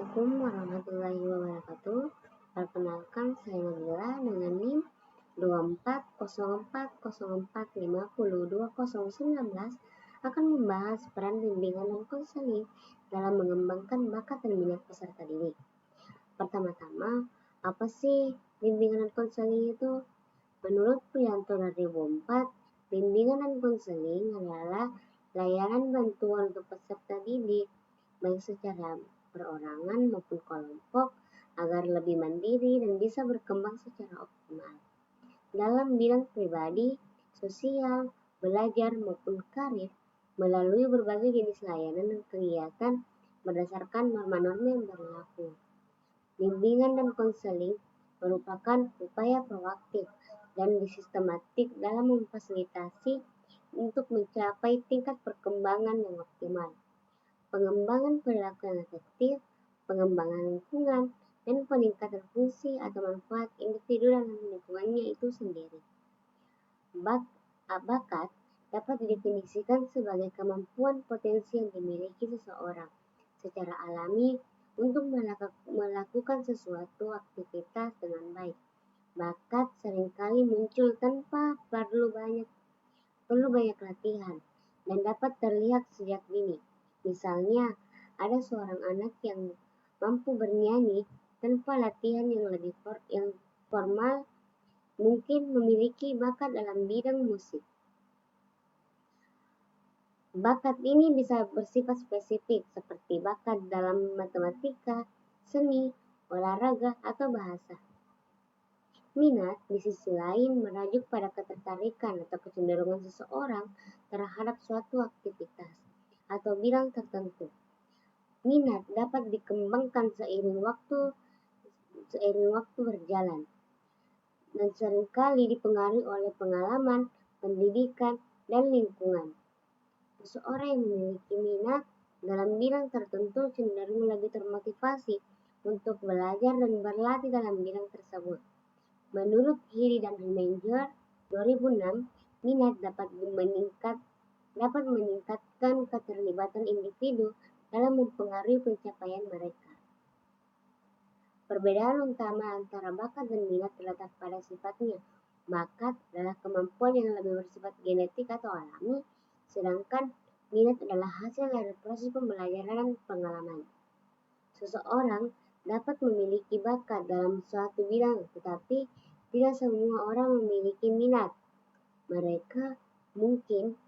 Assalamualaikum warahmatullahi wabarakatuh. Perkenalkan, saya Nabila dengan NIM 240404502019 akan membahas peran bimbingan dan konseling dalam mengembangkan bakat dan minat peserta didik. Pertama-tama, apa sih bimbingan dan konseling itu? Menurut Priyanto 2004, bimbingan dan konseling adalah layanan bantuan untuk peserta didik, baik secara perorangan maupun kelompok, agar lebih mandiri dan bisa berkembang secara optimal dalam bidang pribadi, sosial, belajar maupun karir melalui berbagai jenis layanan dan kegiatan berdasarkan norma-norma yang berlaku. Bimbingan dan konseling merupakan upaya proaktif dan sistematik dalam memfasilitasi untuk mencapai tingkat perkembangan yang optimal, pengembangan perilaku yang efektif, pengembangan lingkungan, dan peningkatan fungsi atau manfaat individu dan lingkungannya itu sendiri. Bakat dapat didefinisikan sebagai kemampuan potensi yang dimiliki seseorang secara alami untuk melakukan sesuatu aktivitas dengan baik. Bakat seringkali muncul tanpa perlu banyak latihan dan dapat terlihat sejak dini. Misalnya, ada seorang anak yang mampu bernyanyi tanpa latihan yang lebih formal, mungkin memiliki bakat dalam bidang musik. Bakat ini bisa bersifat spesifik seperti bakat dalam matematika, seni, olahraga, atau bahasa. Minat di sisi lain merujuk pada ketertarikan atau kecenderungan seseorang terhadap suatu aktivitas atau bidang tertentu. Minat dapat dikembangkan seiring waktu berjalan dan seringkali dipengaruhi oleh pengalaman, pendidikan, dan lingkungan. Seseorang yang memiliki minat dalam bidang tertentu cenderung lebih termotivasi untuk belajar dan berlatih dalam bidang tersebut. Menurut Healy dan Reminger 2006, minat dapat meningkatkan keterlibatan individu dalam mempengaruhi pencapaian mereka. Perbedaan utama antara bakat dan minat terletak pada sifatnya. Bakat adalah kemampuan yang lebih bersifat genetik atau alami, sedangkan minat adalah hasil dari proses pembelajaran dan pengalaman. Seseorang dapat memiliki bakat dalam suatu bidang, tetapi tidak semua orang memiliki minat. Mereka mungkin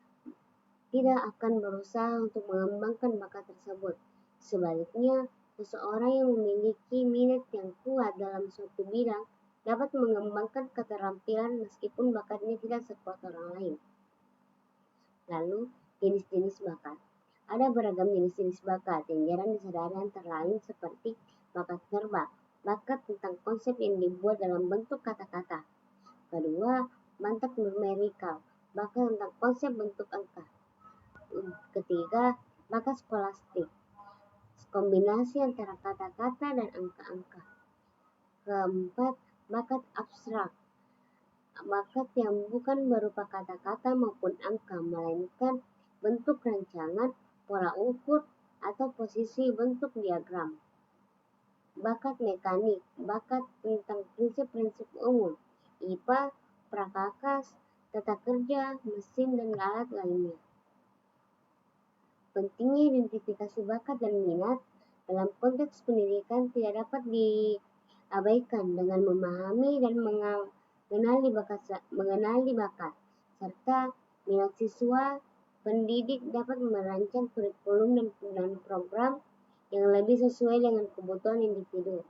tidak akan berusaha untuk mengembangkan bakat tersebut. Sebaliknya, seseorang yang memiliki minat yang kuat dalam suatu bidang dapat mengembangkan keterampilan meskipun bakatnya tidak sekuat orang lain. Lalu, jenis-jenis bakat. Ada beragam jenis-jenis bakat yang jarang disadari antara lain seperti bakat verbal, bakat tentang konsep yang dibuat dalam bentuk kata-kata. Kedua, bakat numerikal, bakat tentang konsep bentuk angka. Ketiga, bakat skolastik, kombinasi antara kata-kata dan angka-angka. Keempat, bakat abstrak, bakat yang bukan berupa kata-kata maupun angka, melainkan bentuk rancangan, pola ukur, atau posisi bentuk diagram. Bakat mekanik, bakat tentang prinsip-prinsip umum, IPA, prakakas, tata kerja, mesin, dan alat lainnya. Pentingnya identifikasi bakat dan minat dalam konteks pendidikan tidak dapat diabaikan dengan memahami dan mengenali bakat, serta minat siswa. Pendidik dapat merancang kurikulum dan program yang lebih sesuai dengan kebutuhan individu.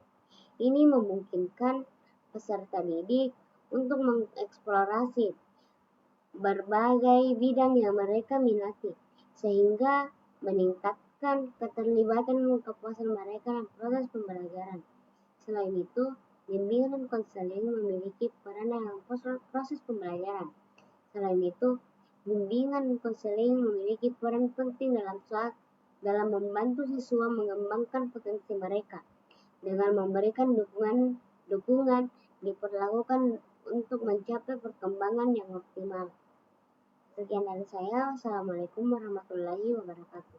Ini memungkinkan peserta didik untuk mengeksplorasi berbagai bidang yang mereka minati, sehingga meningkatkan keterlibatan dan kepuasan mereka dalam proses pembelajaran. Selain itu, bimbingan dan konseling memiliki peran dalam proses pembelajaran. Selain itu, bimbingan dan konseling memiliki peran penting dalam membantu siswa mengembangkan potensi mereka dengan memberikan dukungan diperlakukan untuk mencapai perkembangan yang optimal. Sekian dari saya. Wassalamualaikum warahmatullahi wabarakatuh.